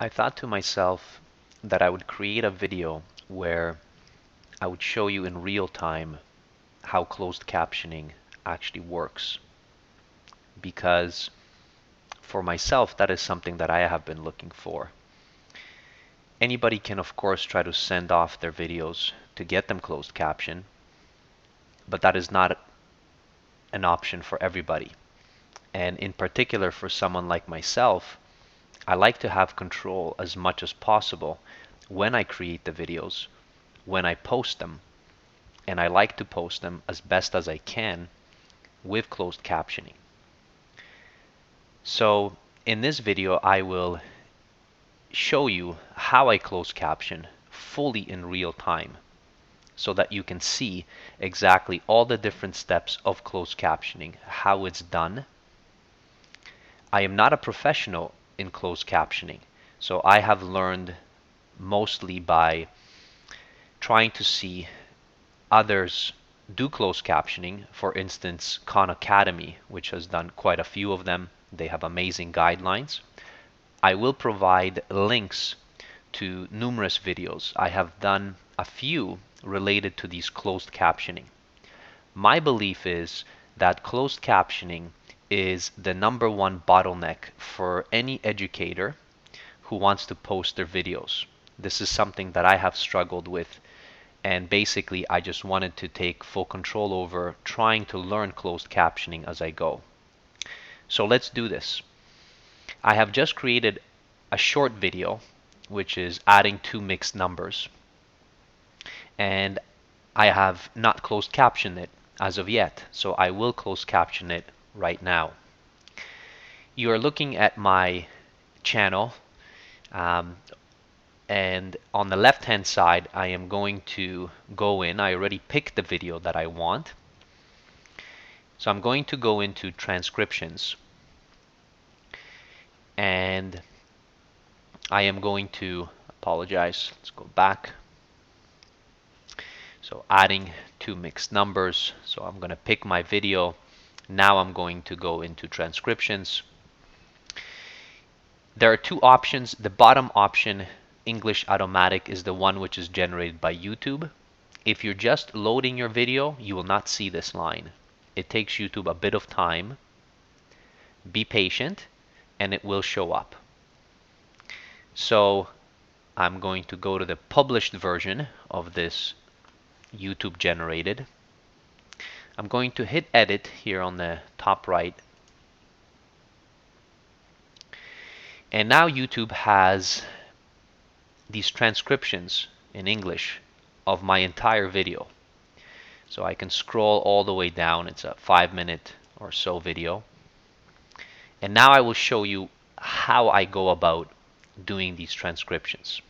I thought to myself that I would create a video where I would show you in real time how closed captioning actually works. Because for myself, that is something that I have been looking for. Anybody can, of course, try to send off their videos to get them closed caption, but that is not an option for everybody. And in particular, for someone like myself, I like to have control as much as possible when I create the videos, when I post them, and I like to post them as best as I can with closed captioning. So in this video, I will show you how I close caption fully in real time so that you can see exactly all the different steps of closed captioning, how it's done. I am not a professional in closed captioning, so I have learned mostly by trying to see others do closed captioning. For instance, Khan Academy, which has done quite a few of them. They have amazing guidelines. I will provide links to numerous videos. I have done a few related to these closed captioning. My belief is that closed captioning is the #1 bottleneck for any educator who wants to post their videos. This is something that I have struggled with, and basically I just wanted to take full control over trying to learn closed captioning as I go. So let's do this. I have just created a short video which is adding 2 mixed numbers, and I have not closed captioned it as of yet, so I will close caption it right now. You are looking at my channel, and on the left hand side I am going to go in. I already picked the video that I want, so I'm going to go into transcriptions, and I am going to apologize. Let's go back. So adding 2 mixed numbers. So I'm going to pick my video. Now I'm going to go into transcriptions. There are 2 options. The bottom option, English Automatic, is the one which is generated by YouTube. If you're just loading your video, you will not see this line. It takes YouTube a bit of time. Be patient, and it will show up. So I'm going to go to the published version of this YouTube generated. I'm going to hit edit here on the top right. And now YouTube has these transcriptions in English of my entire video. So I can scroll all the way down. It's a 5-minute or so video. And now I will show you how I go about doing these transcriptions.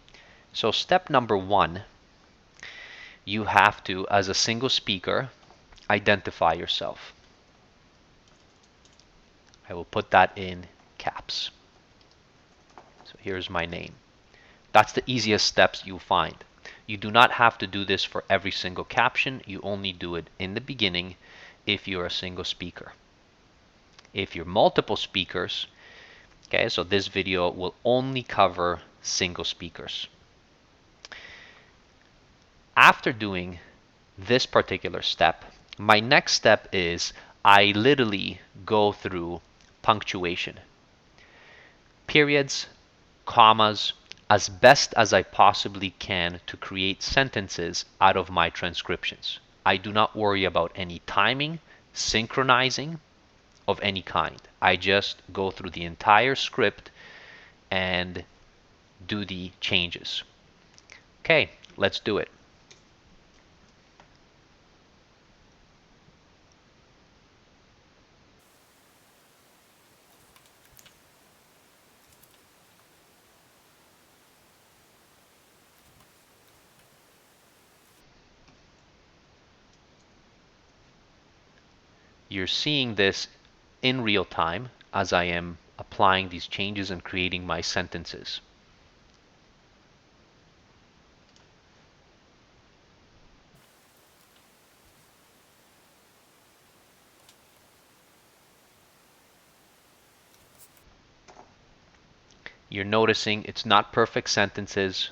So step number 1, you have to, as a single speaker, identify yourself. I will put that in caps. So here's my name. That's the easiest steps you'll find. You do not have to do this for every single caption. You only do it in the beginning if you're a single speaker. If you're multiple speakers, okay, so this video will only cover single speakers. After doing this particular step, my next step is I literally go through punctuation. Periods, commas, as best as I possibly can to create sentences out of my transcriptions. I do not worry about any timing, synchronizing of any kind. I just go through the entire script and do the changes. Okay, let's do it. You're seeing this in real time as I am applying these changes and creating my sentences. You're noticing it's not perfect sentences.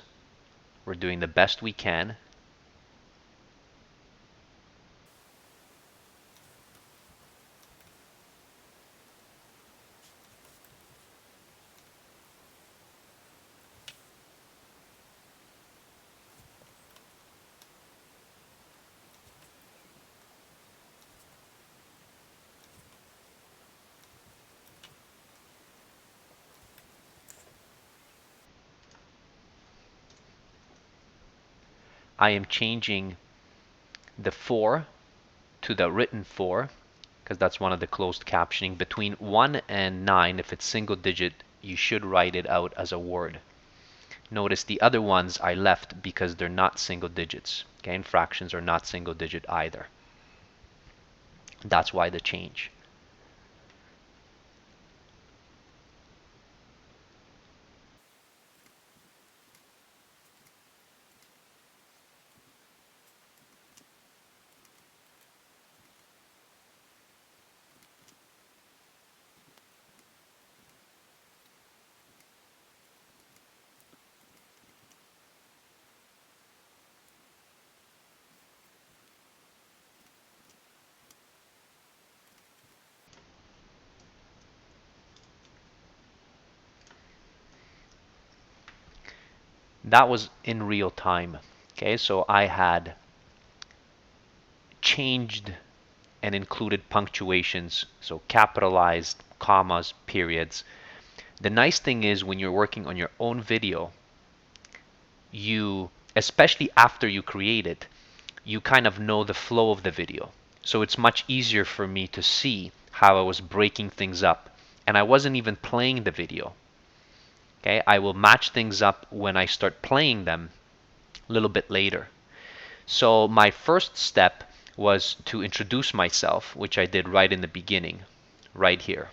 We're doing the best we can. I am changing the 4 to the written 4 because that's one of the closed captioning. Between 1 and 9, if it's single digit, you should write it out as a word. Notice the other ones I left because they're not single digits. Okay, and fractions are not single digit either. That's why the change. That was in real time. Okay, so I had changed and included punctuations, so capitalized, commas, periods. The nice thing is when you're working on your own video, you, especially after you create it, you kind of know the flow of the video. So it's much easier for me to see how I was breaking things up. And I wasn't even playing the video. Okay, I will match things up when I start playing them a little bit later. So my first step was to introduce myself, which I did right in the beginning, right here.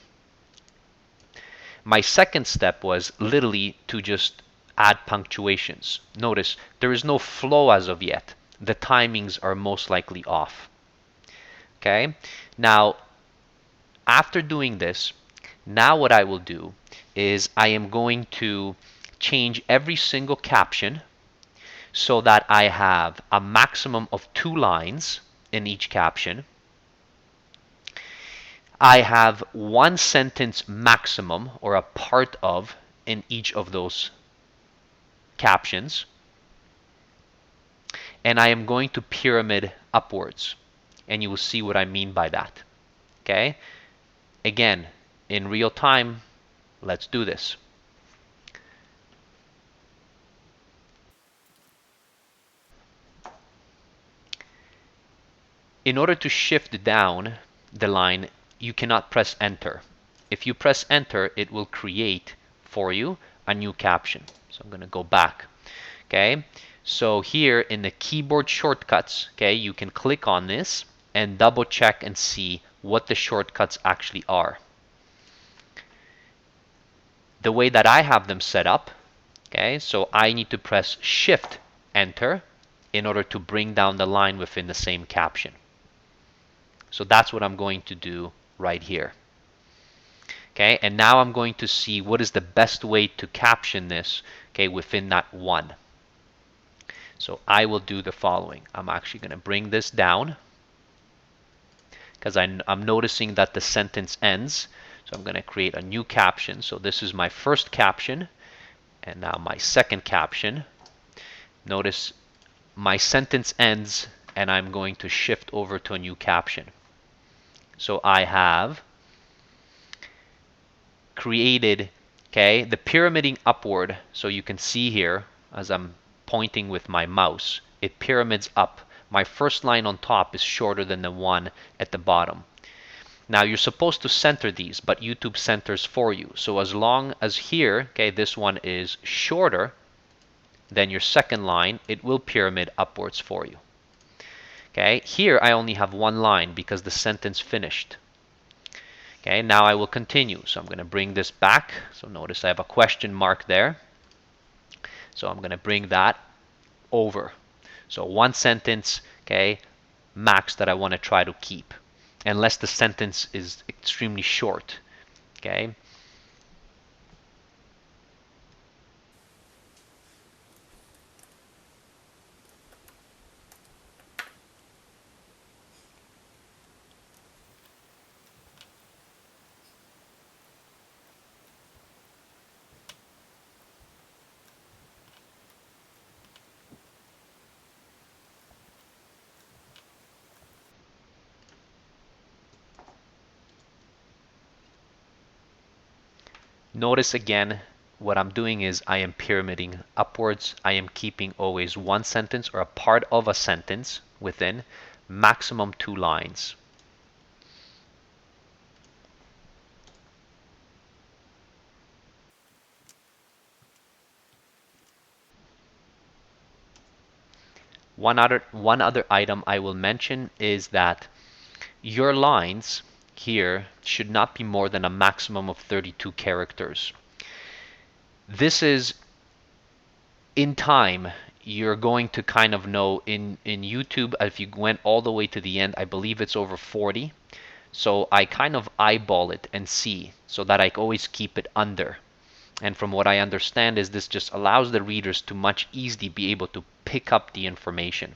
My second step was literally to just add punctuations. Notice there is no flow as of yet. The timings are most likely off. Okay, now after doing this, now what I will do is I am going to change every single caption so that I have a maximum of 2 lines in each caption. I have 1 sentence maximum, or a part of, in each of those captions. And I am going to pyramid upwards. And you will see what I mean by that. Okay? Again, in real time, let's do this. In order to shift down the line, you cannot press enter. If you press enter, it will create for you a new caption. So I'm going to go back. Okay, so here in the keyboard shortcuts, okay, you can click on this and double check and see what the shortcuts actually are. The way that I have them set up, okay, so I need to press Shift Enter in order to bring down the line within the same caption. So that's what I'm going to do right here. Okay, and now I'm going to see what is the best way to caption this, okay, within that one. So I will do the following. I'm actually going to bring this down because I'm noticing that the sentence ends. So I'm going to create a new caption. So this is my first caption and now my second caption. Notice my sentence ends and I'm going to shift over to a new caption. So I have created, okay, the pyramiding upward. So you can see here as I'm pointing with my mouse, it pyramids up. My first line on top is shorter than the one at the bottom. Now you're supposed to center these, but YouTube centers for you. So as long as here, okay, this one is shorter than your second line, it will pyramid upwards for you. Okay, here I only have one line because the sentence finished. Okay, now I will continue. So I'm going to bring this back. So notice I have a question mark there. So I'm going to bring that over. So one sentence, okay, max that I want to try to keep, unless the sentence is extremely short, okay? Notice again, what I'm doing is I am pyramiding upwards. I am keeping always one sentence or a part of a sentence within, maximum 2 lines. One other item I will mention is that your lines here should not be more than a maximum of 32 characters. This is, in time, you're going to kind of know in YouTube, if you went all the way to the end, I believe it's over 40. So I kind of eyeball it and see so that I always keep it under. And from what I understand is this just allows the readers to much easily be able to pick up the information.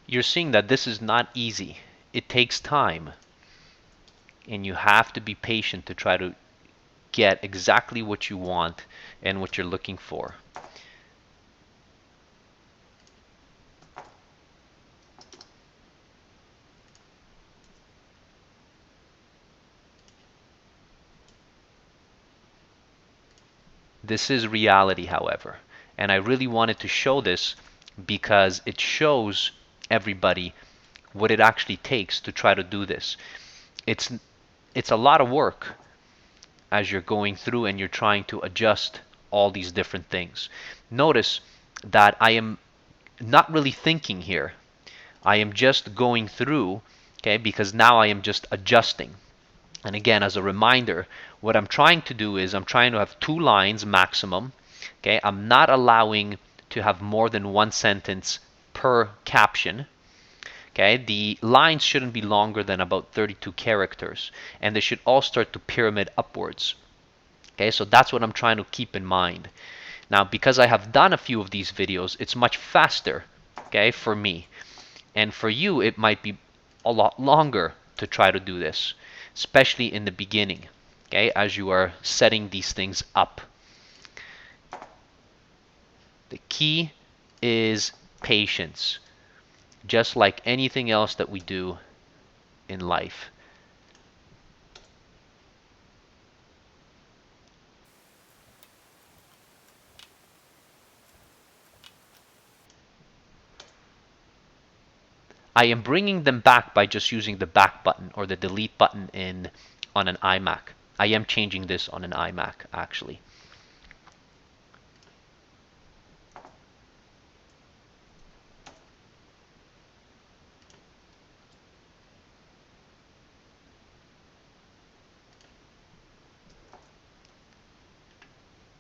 You're seeing that this is not easy. It takes time. And you have to be patient to try to get exactly what you want and what you're looking for. This is reality, however. And I really wanted to show this because it shows everybody what it actually takes to try to do this. It's a lot of work as you're going through and you're trying to adjust all these different things. Notice that I am not really thinking here. I am just going through, okay, because now I am just adjusting. And again, as a reminder, what I'm trying to do is I'm trying to have 2 lines maximum. Okay, I'm not allowing to have more than 1 sentence per caption. Okay, the lines shouldn't be longer than about 32 characters, and they should all start to pyramid upwards. Okay, so that's what I'm trying to keep in mind. Now, because I have done a few of these videos, it's much faster, okay, for me. And for you, it might be a lot longer to try to do this, especially in the beginning, okay, as you are setting these things up. The key is patience, just like anything else that we do in life. I am bringing them back by just using the back button or the delete button on an iMac. I am changing this on an iMac, actually.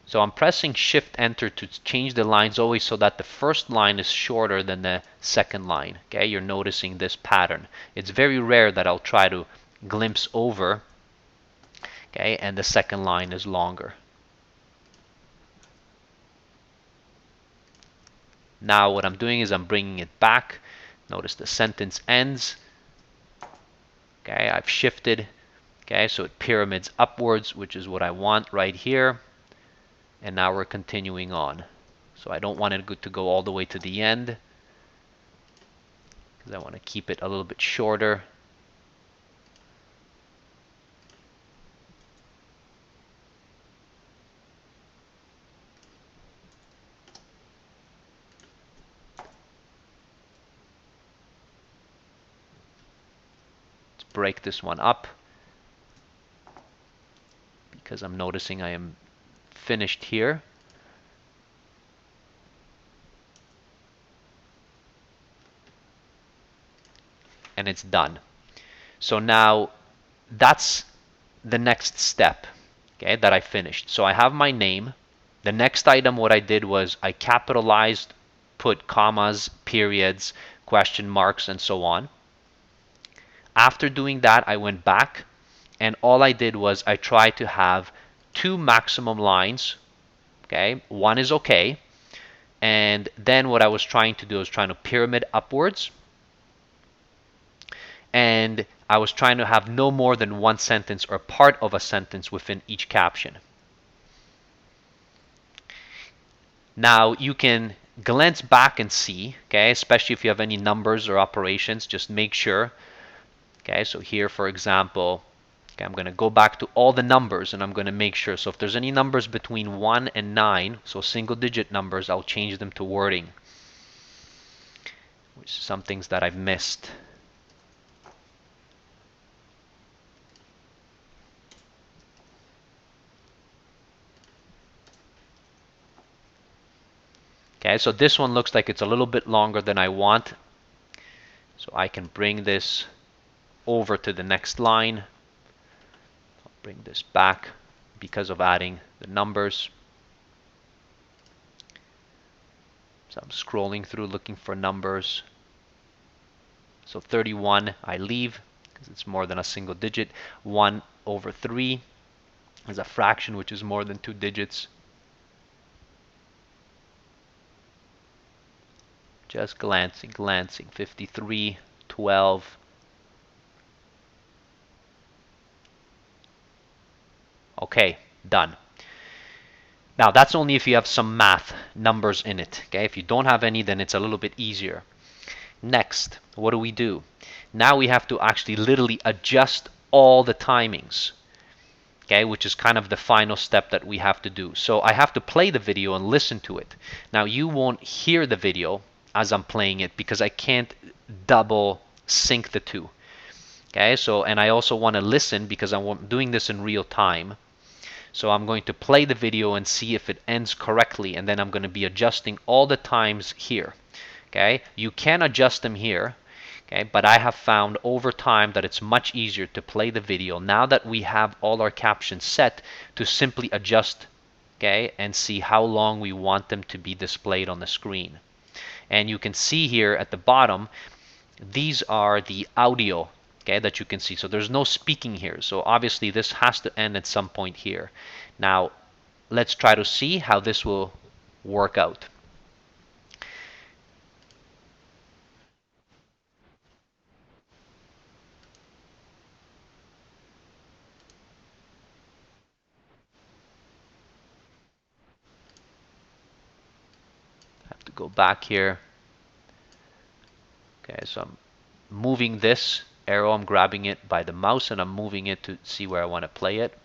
So I'm pressing Shift Enter to change the lines always so that the first line is shorter than the second line. Okay, you're noticing this pattern. It's very rare that I'll try to glimpse over, okay, and the second line is longer. Now what I'm doing is I'm bringing it back. Notice the sentence ends. Okay, I've shifted. Okay, so it pyramids upwards, which is what I want right here. And now we're continuing on. So I don't want it to go all the way to the end, because I want to keep it a little bit shorter. Let's break this one up, because I'm noticing I am finished here. And it's done. So now that's the next step, okay, that I finished. So I have my name. The next item, what I did was I capitalized, put commas, periods, question marks, and so on. After doing that, I went back, and all I did was I tried to have two maximum lines. Okay, one is okay. And then what I was trying to do was trying to pyramid upwards. And I was trying to have no more than one sentence or part of a sentence within each caption. Now you can glance back and see, okay, especially if you have any numbers or operations, just make sure. Okay, so here, for example, okay, I'm going to go back to all the numbers and I'm going to make sure. So if there's any numbers between 1 and 9, so single digit numbers, I'll change them to wording, which is some things that I've missed. Okay, so this one looks like it's a little bit longer than I want. So I can bring this over to the next line. I'll bring this back because of adding the numbers. So I'm scrolling through looking for numbers. So 31 I leave because it's more than a single digit. 1 over 3 is a fraction which is more than 2 digits. Just glancing. 53, 12. Okay, done. Now that's only if you have some math numbers in it. Okay, if you don't have any, then it's a little bit easier. Next, what do? Now we have to actually literally adjust all the timings. Okay, which is kind of the final step that we have to do. So I have to play the video and listen to it. Now you won't hear the video as I'm playing it because I can't double sync the two. Okay, so and I also want to listen because I'm doing this in real time. So I'm going to play the video and see if it ends correctly, and then I'm going to be adjusting all the times here. Okay, you can adjust them here. Okay, but I have found over time that it's much easier to play the video now that we have all our captions set to simply adjust, okay, and see how long we want them to be displayed on the screen. And you can see here at the bottom, these are the audio, okay, that you can see. So there's no speaking here. So obviously this has to end at some point here. Now let's try to see how this will work out. I have to go back here. Okay, so I'm moving this arrow, I'm grabbing it by the mouse and I'm moving it to see where I want to play it.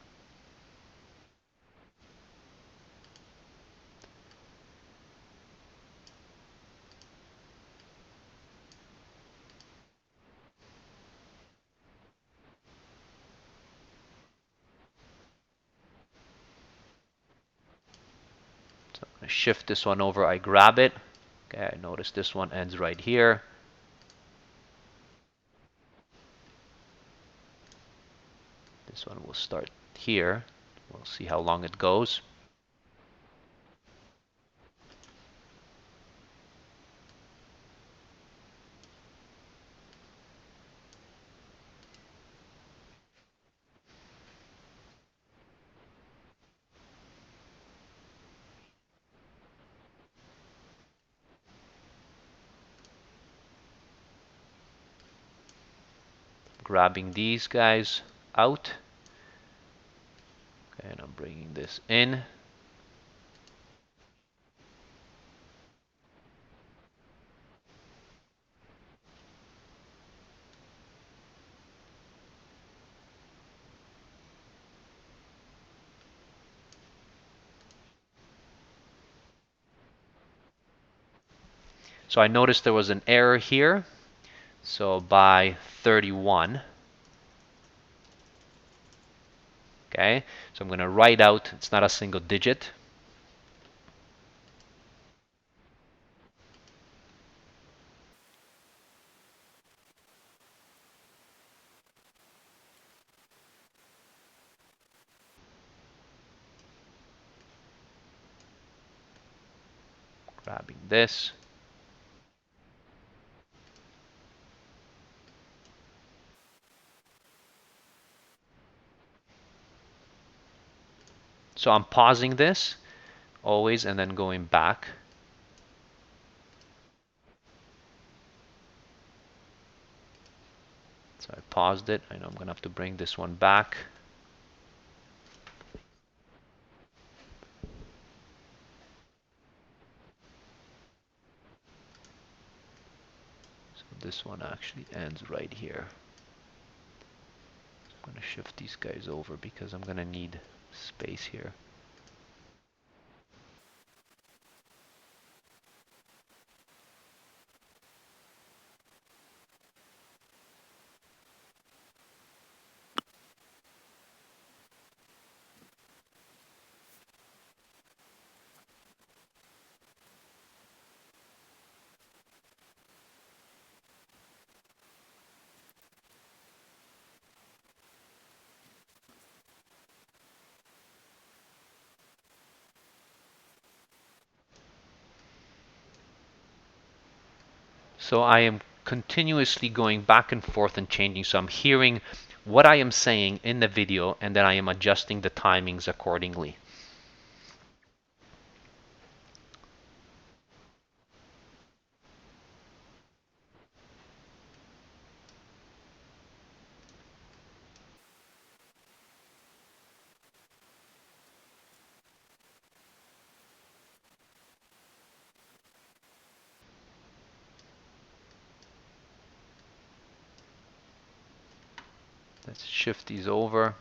So I'm going to shift this one over, I grab it. Okay, I notice this one ends right here. This one will start here. We'll see how long it goes. Grabbing these guys out. Okay, and I'm bringing this in. So I noticed there was an error here. So by 31. Okay, so I'm going to write out, it's not a single digit. Grabbing this. So I'm pausing this always and then going back. So I paused it. I know I'm going to have to bring this one back. So this one actually ends right here. I'm going to shift these guys over because I'm going to need space here. So I am continuously going back and forth and changing. So I'm hearing what I am saying in the video, and then I am adjusting the timings accordingly. Let's shift these over.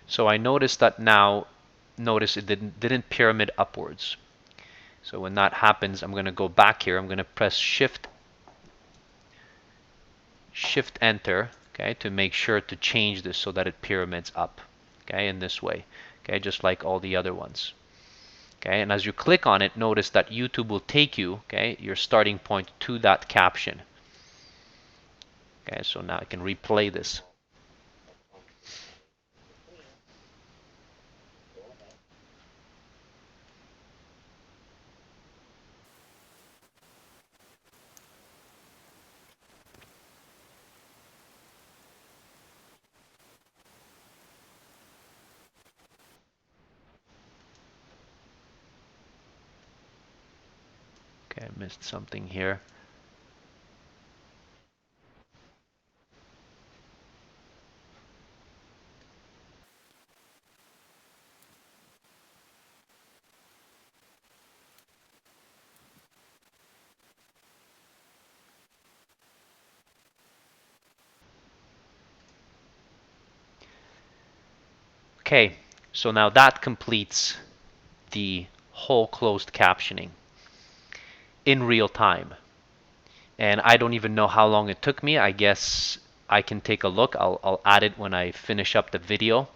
So I noticed that now, notice it didn't pyramid upwards. So when that happens, I'm going to go back here. I'm going to press Shift Enter, okay, to make sure to change this so that it pyramids up, okay, in this way, okay, just like all the other ones. Okay, and as you click on it, notice that YouTube will take you, okay, your starting point to that caption. Okay, so now I can replay this. Okay, I missed something here. Okay, so now that completes the whole closed captioning in real time. And I don't even know how long it took me. I guess I can take a look. I'll add it when I finish up the video.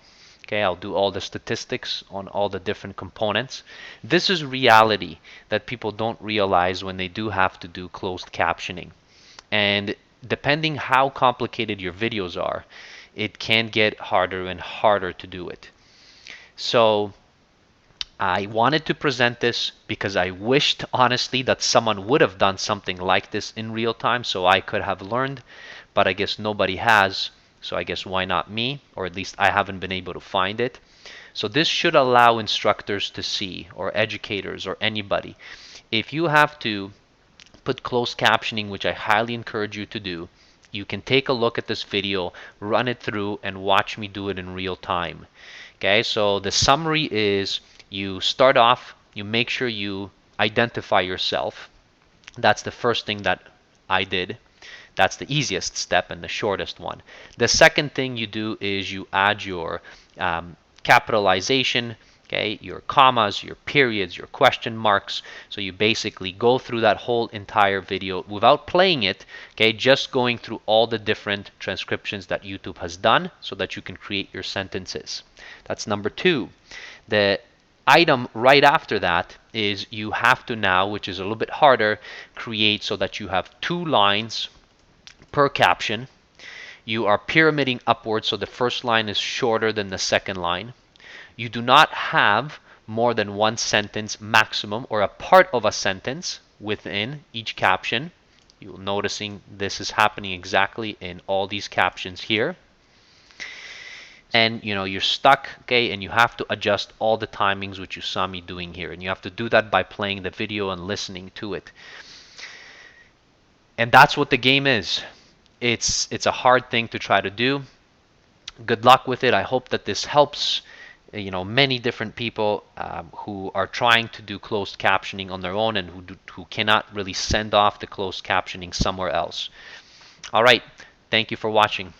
Okay, I'll do all the statistics on all the different components. This is reality that people don't realize when they do have to do closed captioning. And depending how complicated your videos are, it can get harder and harder to do it. So I wanted to present this because I wished honestly that someone would have done something like this in real time so I could have learned, but I guess nobody has, so I guess why not me? Or at least I haven't been able to find it. So this should allow instructors to see, or educators, or anybody. If you have to put closed captioning, which I highly encourage you to do, you can take a look at this video, run it through, and watch me do it in real time. Okay, so the summary is you start off, you make sure you identify yourself. That's the first thing that I did. That's the easiest step and the shortest one. The second thing you do is you add your capitalization, okay, your commas, your periods, your question marks. So you basically go through that whole entire video without playing it, okay, just going through all the different transcriptions that YouTube has done so that you can create your sentences. That's number two. The item right after that is you have to now, which is a little bit harder, create so that you have two lines per caption. You are pyramiding upwards, so the first line is shorter than the second line. You do not have more than one sentence maximum, or a part of a sentence within each caption. You're noticing this is happening exactly in all these captions here. And you're stuck, okay, and you have to adjust all the timings, which you saw me doing here, and you have to do that by playing the video and listening to it. And that's what the game is. It's a hard thing to try to do. Good luck with it. I hope that this helps many different people who are trying to do closed captioning on their own, and who cannot really send off the closed captioning somewhere else. All right, thank you for watching.